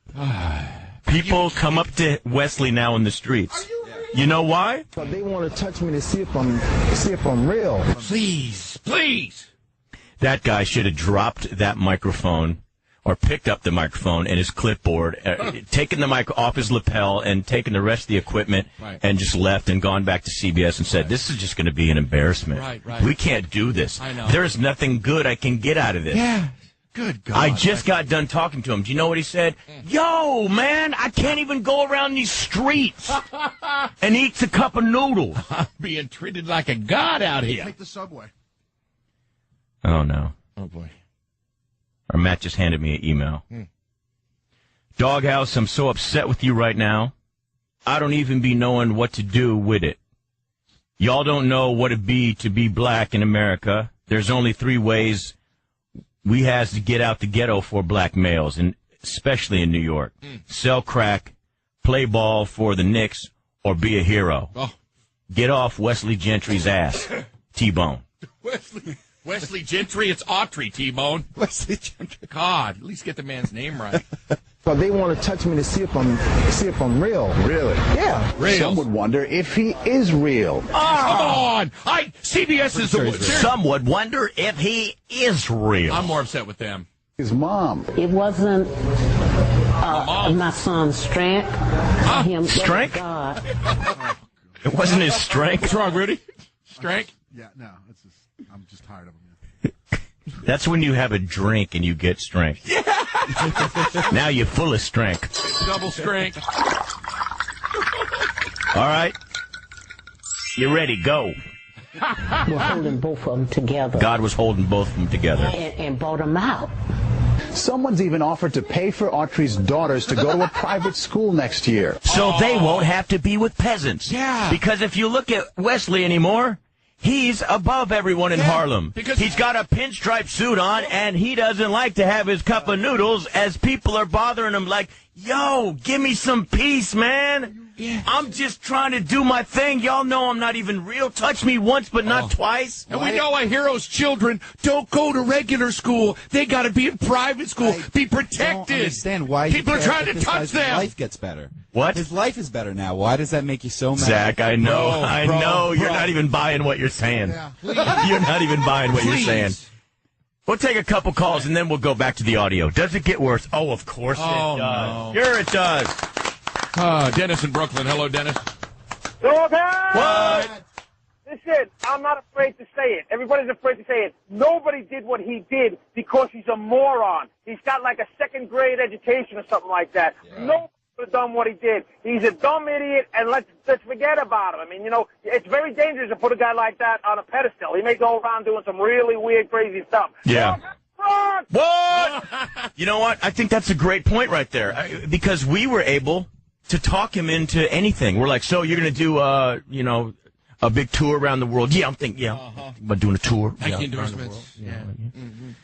People come up to Wesley now in the streets. You know why? But they want to touch me to see if I'm real. Please. That guy should have dropped that microphone or picked up the microphone and his clipboard, taken the mic off his lapel and taken the rest of the equipment and just left and gone back to CBS and said, this is just going to be an embarrassment. Right. We can't do this. I know. There's nothing good I can get out of this. Yeah. Good God. I just got done talking to him. Do you know what he said? Yo, man, I can't even go around these streets and eat a cup of noodles. I'm being treated like a god out here. Take the subway. Oh, no. Oh, boy. Or Matt just handed me an email. Doghouse, I'm so upset with you right now. I don't even be knowing what to do with it. Y'all don't know what it be to be black in America. There's only 3 ways we has to get out the ghetto for black males, and especially in New York. Sell crack, play ball for the Knicks, or be a hero. Oh. Get off Wesley Gentry's ass. T-Bone. Wesley Gentry, it's Autrey, T-Bone. Wesley Gentry. God, at least get the man's name right. But they want to touch me to see if I'm real. Really? Yeah. Real. Some would wonder if he is real. Come on! CBS is the... Some would wonder if he is real. I'm more upset with them. His mom. It wasn't my son's strength. Strength? God. It wasn't his strength. What's wrong, Rudy? Strength? Yeah, no, it's just, I'm just tired of him. That's when you have a drink and you get strength. Yeah. Now you're full of strength. Double strength. All right. You ready? Go. We're holding both of them together. God was holding both of them together. And brought them out. Someone's even offered to pay for Autrey's daughters to go to a private school next year. So they won't have to be with peasants. Yeah. Because if you look at Wesley anymore, he's above everyone in Harlem. Because he's got a pinstripe suit on, and he doesn't like to have his cup of noodles as people are bothering him like, yo, give me some peace, man. Yeah. I'm just trying to do my thing. Y'all know I'm not even real. Touch me once, but not twice. And we know a hero's children don't go to regular school. They got to be in private school. Be protected. I don't understand why people are trying to touch them. His life gets better. What? His life is better now. Why does that make you so mad? Zach, I know. You're not even buying what you're saying. Yeah, you're not even buying what you're saying. We'll take a couple calls, and then we'll go back to the audio. Does it get worse? Oh, of course it does. No. Sure it does. Dennis in Brooklyn. Hello, Dennis. What? Listen, I'm not afraid to say it. Everybody's afraid to say it. Nobody did what he did because he's a moron. He's got like a 2nd grade education or something like that. Yeah. Nobody would have done what he did. He's a dumb idiot, and let's forget about him. I mean, you know, it's very dangerous to put a guy like that on a pedestal. He may go around doing some really weird, crazy stuff. Yeah. What? You know what? I think that's a great point right there. Because we were able to talk him into anything. We're like, so you're going to do, a big tour around the world? Yeah, I'm thinking about doing a tour. Endorsements.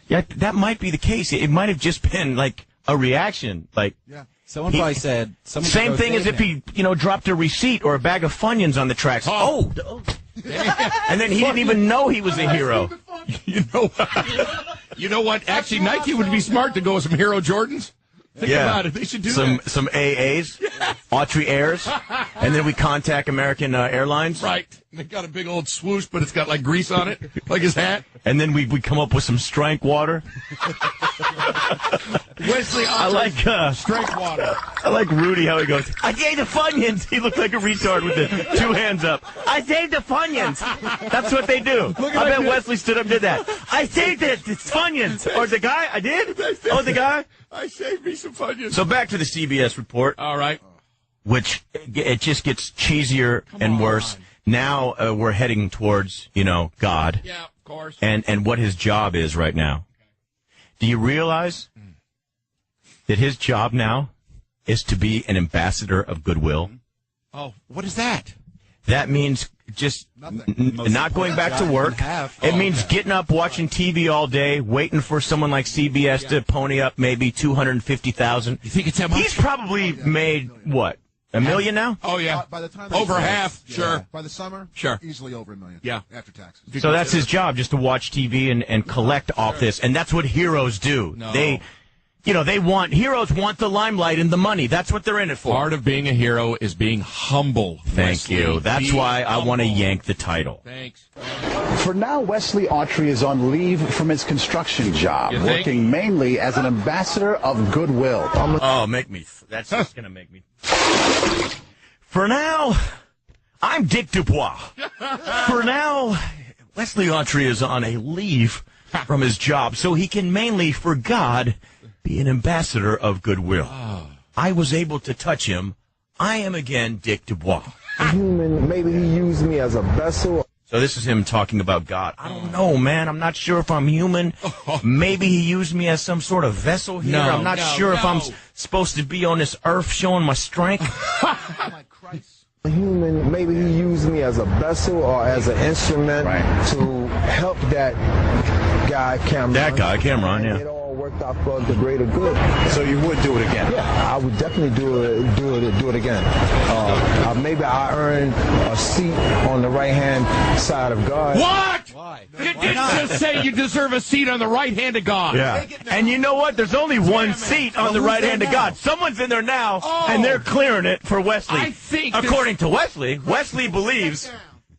Yeah, that might be the case. It might have just been like a reaction. Like, someone probably said, same thing as if he, dropped a receipt or a bag of Funyuns on the tracks. Oh. And then he didn't even know he was a hero. You know what? Actually, Nike would be smart to go with some Hero Jordans. Think about it. They should do some that. AAs, Autrey Airs, and then we contact American Airlines. Right. They got a big old swoosh, but it's got like grease on it, like his hat. And then we come up with some Strength water. Wesley Autrey, Strength water. I like Rudy how he goes, I saved the Funyuns. He looked like a retard with the 2 hands up. I saved the Funyuns. That's what they do. I bet Wesley stood up and did that. I saved the Funyuns. Or the guy, I did? Oh, the guy? I saved me some Funyuns. So back to the CBS report. All right. Which it just gets cheesier and worse. Now we're heading towards, God. Yeah, of course. And what his job is right now. Do you realize that his job now is to be an ambassador of goodwill? Oh, what is that? That means just not going back to work. It means getting up, watching TV all day, waiting for someone like CBS to pony up maybe $250,000. You think it's that much? He's probably made, what, $1 million now? Oh, yeah. By the time over half, sure. By the summer, sure. Easily over $1 million. Yeah. After taxes. So that's his job, just to watch TV and collect off this. And that's what heroes do. No. Heroes want the limelight and the money. That's what they're in it for. Part of being a hero is being humble. Thank you. That's why I want to yank the title. Thanks. For now, Wesley Autrey is on leave from his construction job, working mainly as an ambassador of goodwill. That's just going to make me. For now, I'm Dick Dubois. For now, Wesley Autrey is on a leave from his job, so he can mainly, for God, be an ambassador of goodwill. I was able to touch him. I am again Dick Dubois. Human, maybe he used me as a vessel. So this is him talking about God. I don't know, man. I'm not sure if I'm human. Maybe he used me as some sort of vessel here. I'm not sure if I'm supposed to be on this earth showing my strength. Human, maybe he used me as a vessel or as an instrument to help that guy, Cameron. That guy, Cameron, yeah. It all worked out for the greater good. So you would do it again? Yeah, I would definitely do it again. Maybe I earned a seat on the right-hand side of God. What? Why? You didn't just say you deserve a seat on the right hand of God. Yeah. And you know what? There's only one seat on the right hand of God. Someone's in there now, and they're clearing it for Wesley. I think according to Wesley believes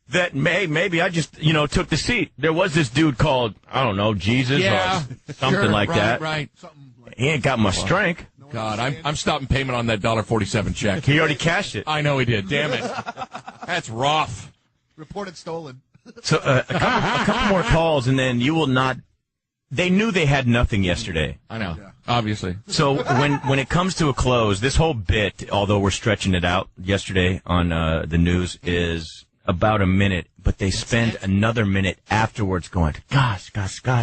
that maybe I just, took the seat. There was this dude called, I don't know, Jesus or something like that. Right. He ain't got my strength. God, I'm stopping payment on that $1.47 check. He already cashed it. I know he did. Damn it. That's rough. Reported stolen. So a couple more calls, and then you will not. They knew they had nothing yesterday. I know, obviously. So when it comes to a close, this whole bit, although we're stretching it out yesterday on the news, is about a minute, but they spend another minute afterwards going, gosh.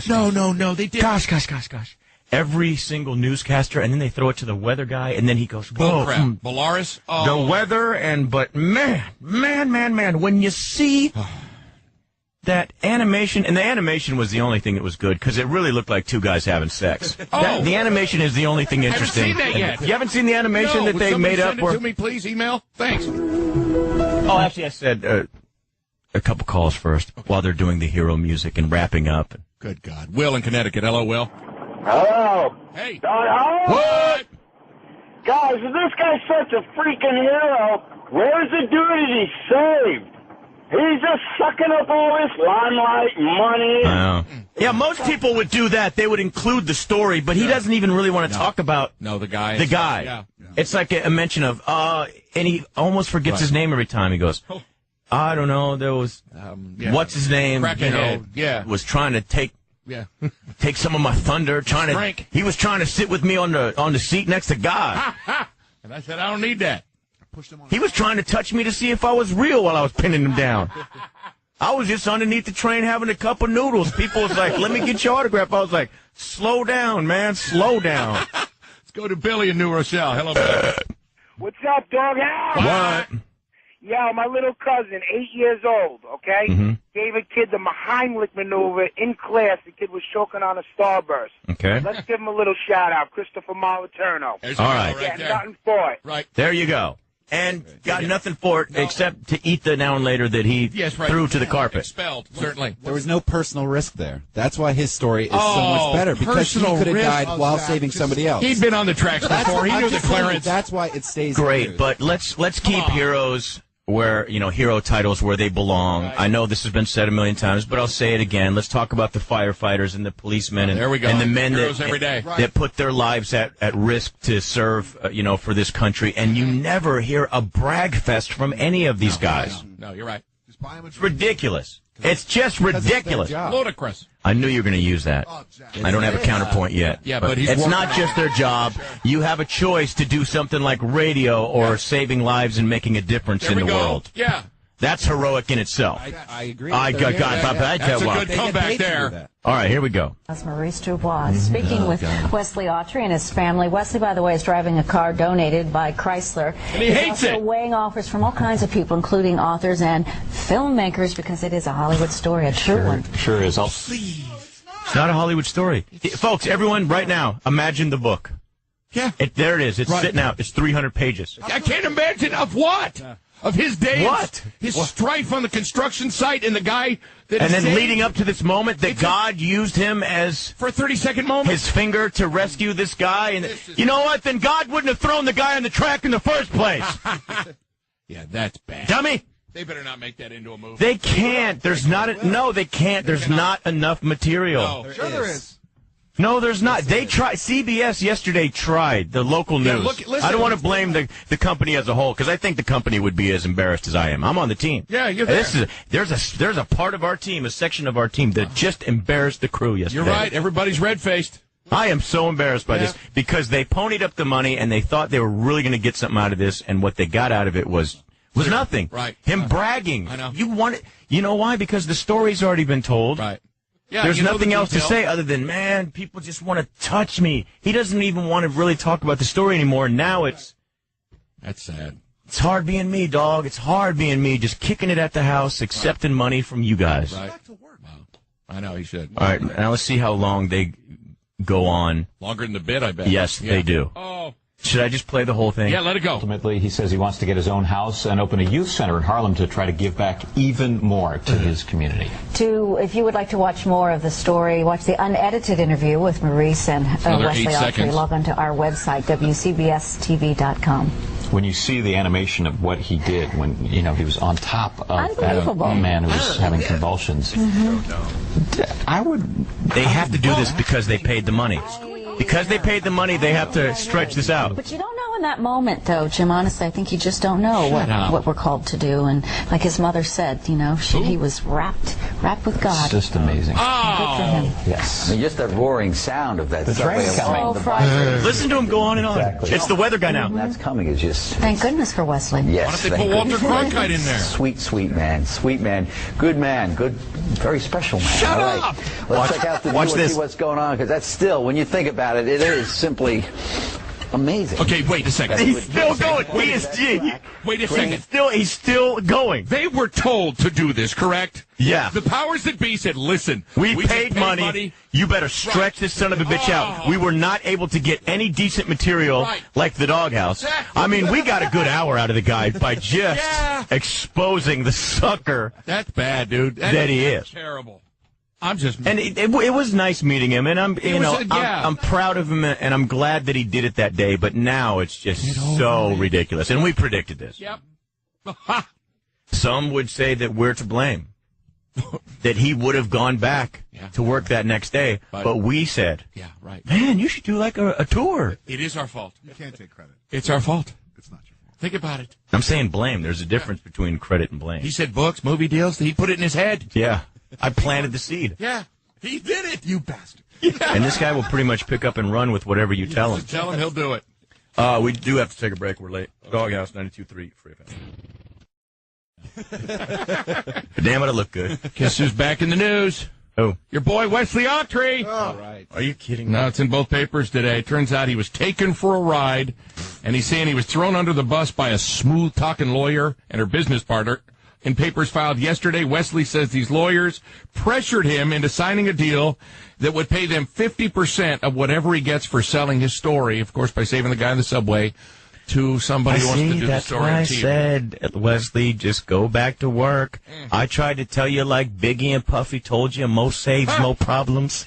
No, they did. Gosh. Every single newscaster, and then they throw it to the weather guy, and then he goes, whoa. Bolaris? Oh. The weather, but man, when you see that animation, and the animation was the only thing that was good, because it really looked like two guys having sex. The animation is the only thing interesting. I haven't seen that yet. You haven't seen the animation that they made up? Send it to me, please, email? Thanks. Oh, actually, I said a couple calls first while they're doing the hero music and wrapping up. Good God. Will in Connecticut. Hello, Will. Hello. Hey. What? Guys, if this guy's such a freaking hero, where's the dude that he saved? He's just sucking up all this limelight, money. Yeah, most people would do that. They would include the story, but he doesn't even really want to talk about the guy. The guy. Yeah. It's like a mention of, and he almost forgets his name every time. He goes, I don't know, there was, what's his name? Was trying to take some of my thunder, he was trying to sit with me on the seat next to God. And I said, I don't need that. He was trying to touch me to see if I was real while I was pinning him down. I was just underneath the train having a cup of noodles. People was like, let me get your autograph. I was like, slow down, man, slow down. Let's go to Billy in New Rochelle. Hello, Billy. What's up, doghouse? What? Yeah, my little cousin, 8 years old, okay? Gave a kid the Heimlich maneuver in class. The kid was choking on a Starburst. Okay. Let's give him a little shout-out, Christopher Moliterno. All right. Yeah, nothing for it. Right. There you go. And got nothing for it except to eat the now and later that he threw to the carpet. Expelled, certainly. There was no personal risk there. That's why his story is so much better, because he could have died while saving somebody else. He'd been on the tracks before. He knew the clearance. That's why it stays great. But let's keep heroes where, hero titles where they belong. Right. I know this has been said a million times, but I'll say it again. Let's talk about the firefighters and the policemen and, there we go. And the men every day. that put their lives at risk to serve, for this country. And you never hear a brag fest from any of these guys. No, you're right. It's ridiculous. It's just ridiculous. Ludicrous. I knew you were going to use that. I don't have a counterpoint yet. Yeah, but it's not just their job. You have a choice to do something like radio or saving lives and making a difference in the world. Yeah. That's heroic in itself. I agree. That's a good comeback there. All right, here we go. That's Maurice Dubois speaking with Wesley Autrey and his family. Wesley, by the way, is driving a car donated by Chrysler. And he hates also it. Weighing offers from all kinds of people, including authors and filmmakers, because it is a Hollywood story, a true one. Sure is. It's not a Hollywood story. Folks, everyone, right now, imagine the book. Yeah. There it is. It's sitting out. It's 300 pages. I can't imagine of what? Of his days? What? His strife on the construction site and the guy that and then saved. leading up to this moment that God used him as for a 30-second moment, his finger to rescue this guy. And you know what? Then God wouldn't have thrown the guy on the track in the first place. Yeah, that's bad. Dummy. They better not make that into a movie. They can't. There's not. No, they can't. There's not enough material. No, Sure there is. No, there's not. They tried. CBS yesterday tried, the local news. Listen, I don't want to blame the company as a whole, because I think the company would be as embarrassed as I am. I'm on the team. Yeah, you're there. There's a part of our team, a section of our team that just embarrassed the crew yesterday. You're right. Everybody's red-faced. I am so embarrassed by this, because they ponied up the money and they thought they were really going to get something out of this, and what they got out of it was was nothing. Right. Him bragging. I know. You know why? Because the story's already been told. Right. Yeah, There's you know nothing the else to detail. say other than, man, people just want to touch me. He doesn't even want to really talk about the story anymore. Now That's sad. it's hard being me, dog. It's hard being me, just kicking it at the house, accepting money from you guys. Right. Wow. I know he should. All right, now let's see how long they go on. Longer than the bid, I bet. Yes, they do. Oh. Should I just play the whole thing? Yeah, let it go. Ultimately, he says he wants to get his own house and open a youth center in Harlem to try to give back even more to his community. If you would like to watch more of the story, watch the unedited interview with Maurice and Wesley Autrey. Log on to our website, WCBSTV.com. When you see the animation of what he did when, he was on top of that man who was having convulsions, They have to do this because they paid the money. Because they paid the money, they have to stretch this out. But you don't know in that moment, though, Jim. Honestly, I think you just don't know what we're called to do. And like his mother said, he was wrapped with God. It's just amazing. Good for him. Yes. I mean, just that roaring sound of that The subway train coming. alarm. Listen to him go on and on. Exactly. It's the weather guy now. That's coming is just... Thank goodness for Wesley. Yes. Why don't they put Walter Cronkite in there? Sweet, sweet man. Sweet man. Good man. Good, very special man. Shut All right. up! Let's check out the watch video and this. see what's going on, because that's still, when you think about it, it is simply amazing. Okay, wait a second. He's still going. Wait a second. He's still going. They were told to do this, correct? Yeah. The powers that be said, listen, We just paid money. You better stretch this son of a bitch out. We were not able to get any decent material like the doghouse. I mean, we got a good hour out of the guy by just exposing the sucker That's bad, dude. that he is. Terrible. I'm just... And it was nice meeting him, and I'm proud of him, and I'm glad that he did it that day. But now it's just so ridiculous, and we predicted this. Yep. Some would say that we're to blame, that he would have gone back to work that next day. But we said, yeah, right. Man, you should do like a tour. It is our fault. You can't take credit. It's our fault. It's not your fault. Think about it. I'm saying blame. There's a difference between credit and blame. He said books, movie deals. He put it in his head. Yeah. I planted the seed. Yeah. He did it. You bastard. Yeah. And this guy will pretty much pick up and run with whatever you tell him. Just tell him he'll do it. We do have to take a break. We're late. Doghouse 92.3 Free FM. Damn it, I look good. Guess who's back in the news? Oh. Your boy, Wesley Autrey. All right. Are you kidding me? No, it's in both papers today. Turns out he was taken for a ride, and he's saying he was thrown under the bus by a smooth-talking lawyer and her business partner. In papers filed yesterday, Wesley says these lawyers pressured him into signing a deal that would pay them 50% of whatever he gets for selling his story, of course, by saving the guy in the subway, to somebody who wants to do the story on TV. That's why I said, Wesley, just go back to work. I tried to tell you like Biggie and Puffy told you, Mo saves, no problems.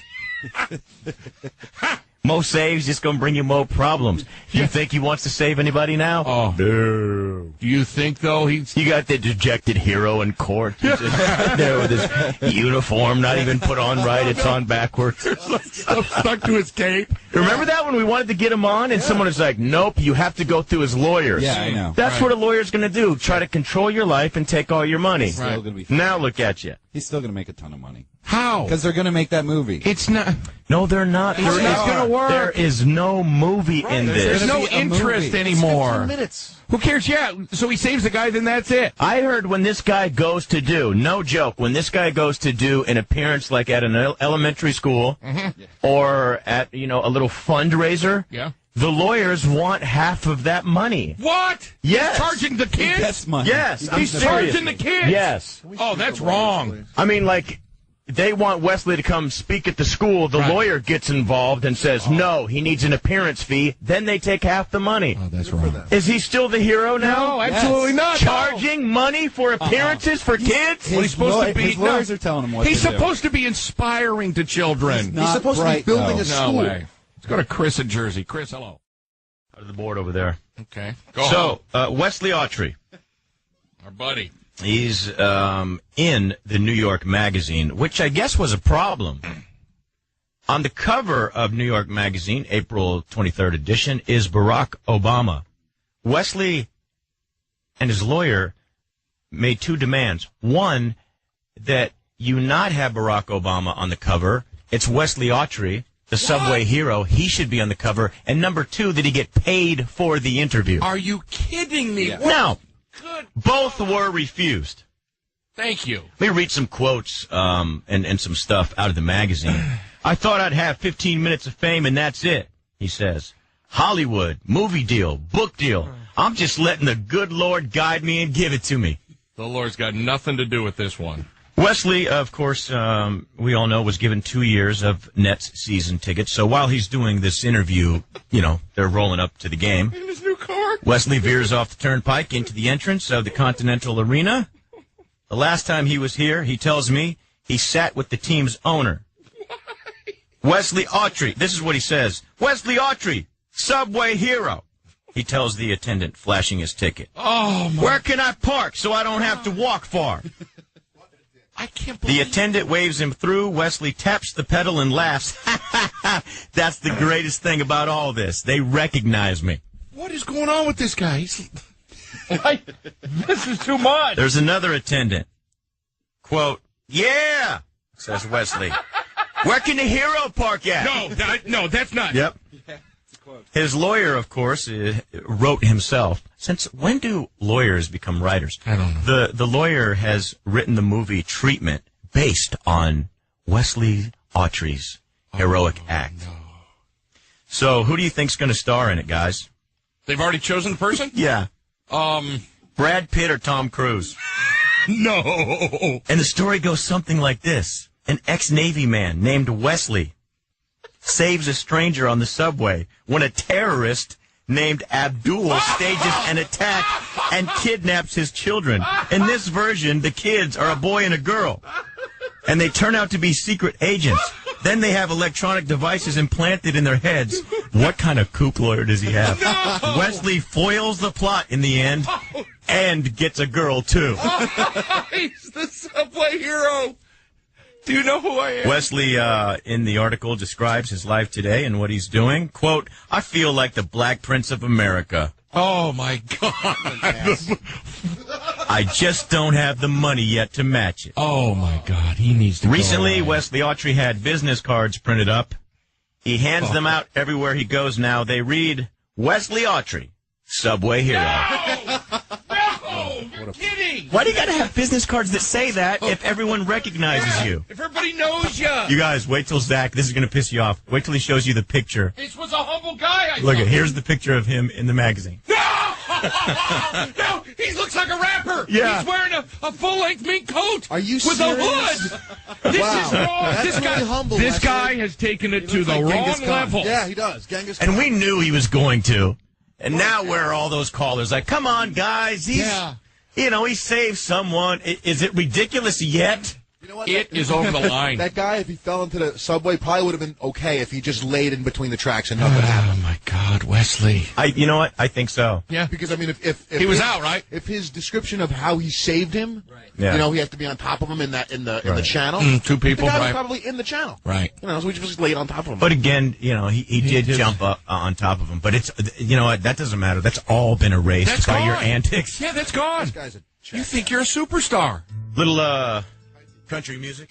Mo saves just going to bring you more problems. You think he wants to save anybody now? Oh. No. Do you think, though, You got the dejected hero in court. He's just there with his uniform, not even put on right. It's on backwards. Stuff stuck to his cape. Remember that when we wanted to get him on and someone was like, nope, you have to go through his lawyers. Yeah, I know. That's what a lawyer's going to do, try to control your life and take all your money. He's still gonna be fine. Now look at you. He's still going to make a ton of money. How? Because they're going to make that movie. It's not. No, they're not. It's not going to work. There is no movie in this. There's no interest anymore. 15 minutes. Who cares? Yeah, so he saves the guy, then that's it. I heard when this guy goes to do, no joke, when this guy goes to do an appearance like at an elementary school or at, a little fundraiser, the lawyers want half of that money. What? Yes. He's charging the kids? That's money. Yes. He's charging the kids? Yes. Oh, that's wrong. I mean, like, they want Wesley to come speak at the school. The lawyer gets involved and says, no, he needs an appearance fee. Then they take half the money. Oh, that's wrong. Is he still the hero now? No, absolutely not. Charging money for appearances for kids? What he's supposed to be? His lawyers are telling him what He's to do. supposed to be inspiring to children. He's supposed to be building a school. No way. Let's go to Chris in Jersey. Chris, hello. Out of the board over there. Okay. Go Wesley Autrey. Our buddy. He's in the New York Magazine, which I guess was a problem. On the cover of New York Magazine, April 23rd edition, is Barack Obama. Wesley and his lawyer made two demands. One, that you not have Barack Obama on the cover. It's Wesley Autrey, the Subway hero. He should be on the cover. And number two, that he get paid for the interview. Are you kidding me? Now, Both were refused. Thank you. Let me read some quotes and some stuff out of the magazine. I thought I'd have 15 minutes of fame, and that's it, he says. Hollywood, movie deal, book deal. I'm just letting the good Lord guide me and give it to me. The Lord's got nothing to do with this one. Wesley, of course, we all know, was given 2 years of Nets season tickets. So while he's doing this interview, they're rolling up to the game. In his new car. Wesley veers off the turnpike into the entrance of the Continental Arena. The last time he was here, he tells me, he sat with the team's owner. Wesley Autrey. This is what he says. Wesley Autrey, Subway hero. He tells the attendant, flashing his ticket. Oh, my. Where can I park so I don't have to walk far? I can't believe The attendant waves him through. Wesley taps the pedal and laughs. That's the greatest thing about all this. They recognize me. What is going on with this guy? This is too much. There's another attendant. Quote, yeah, says Wesley. Where can the hero park at? No, that's not. Yep. His lawyer, of course, wrote himself. Since when do lawyers become writers? I don't know. The lawyer has written the movie Treatment based on Wesley Autrey's heroic act. No. So who do you think's going to star in it, guys? They've already chosen the person? Yeah. Brad Pitt or Tom Cruise? No. And the story goes something like this. An ex-Navy man named Wesley saves a stranger on the subway when a terrorist named Abdul stages an attack and kidnaps his children. In this version, the kids are a boy and a girl, and they turn out to be secret agents. Then they have electronic devices implanted in their heads. What kind of kook lawyer does he have? No! Wesley foils the plot in the end and gets a girl, too. He's the Subway hero. Do you know who I am? Wesley, in the article, describes his life today and what he's doing. Quote, I feel like the Black Prince of America. Oh, my God. I just don't have the money yet to match it. Oh, my God. He needs to Recently, go away. Wesley Autrey had business cards printed up. He hands them out everywhere he goes now. They read, Wesley Autrey, Subway hero. You're kidding. Why do you got to have business cards that say that if everyone recognizes you? If everybody knows you. You guys, wait till Zach. This is going to piss you off. Wait till he shows you the picture. This was a humble guy. Look, here's the picture of him in the magazine. No! No! He looks like a rapper. Yeah. He's wearing a full-length mink coat. Are you with serious? a hood. This is wrong. That's really humble, this Wesley. guy has taken it to the like wrong Genghis Khan. level. Yeah, he does. Genghis And Khan. we knew he was going to. And now where are all those callers? Like, come on, guys. He's, he saved someone. Is it ridiculous yet? You know what? It is over the line. That guy, if he fell into the subway, probably would have been okay if he just laid in between the tracks and nothing happened. Oh, my God, Wesley. You know what? I think so. Yeah. Because, I mean, if he was out, right? If his description of how he saved him, Yeah. he has to be on top of him in the channel. Two people, the guy was right. probably in the channel. Right. So we just laid on top of him. But again, he did jump up on top of him. But it's, you know what? That doesn't matter. That's all been erased That's by gone. your antics. Yeah, that's gone. This guy's a check. You think you're a superstar. Little country music.